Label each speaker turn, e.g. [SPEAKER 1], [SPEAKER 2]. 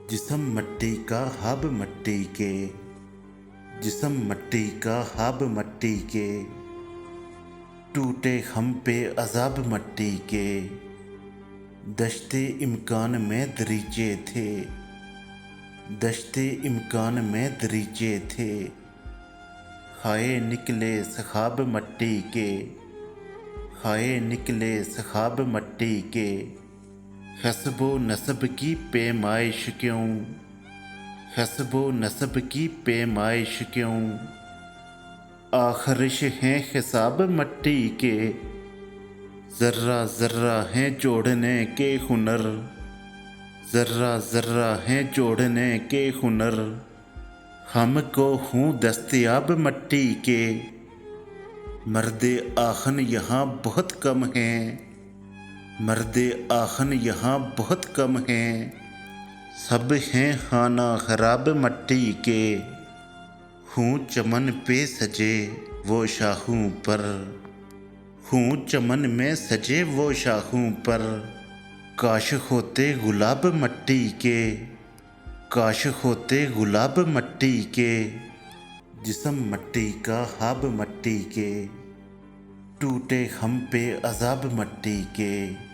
[SPEAKER 1] जिस्म मट्टी का हब मट्टी के, जिस्म मट्टी का हब मट्टी के, टूटे हम पे अज़ाब मट्टी के। दश्ते इम्कान में दरीचे थे, दश्ते इम्कान में दरीचे थे। खाए निकले सखाब मट्टी के, खाए निकले सखाब मट्टी के। हस्बो नस्ब की पैमाइश क्यों, हस्बो नस्ब की पैमाइश क्यों। आखरिश हैं हिसाब मट्टी के, ज़र्रा ज़र्रा हैं जोड़ने के हुनर, ज़र्रा ज़र्रा हैं जोड़ने के हुनर। हमको हूँ दस्तयाब मट्टी के, मर्दे आखन यहाँ बहुत कम हैं, मर्दे आखन यहाँ बहुत कम हैं। सब हैं खाना खराब मट्टी के। हूँ चमन पे सजे वो शाखों पर, हूँ चमन में सजे वो शाखों पर। काश होते गुलाब मट्टी के, काश होते गुलाब मट्टी के। जिस्म मट्टी का हब मट्टी के, टूटे हम पे अज़ाब मट्टी के।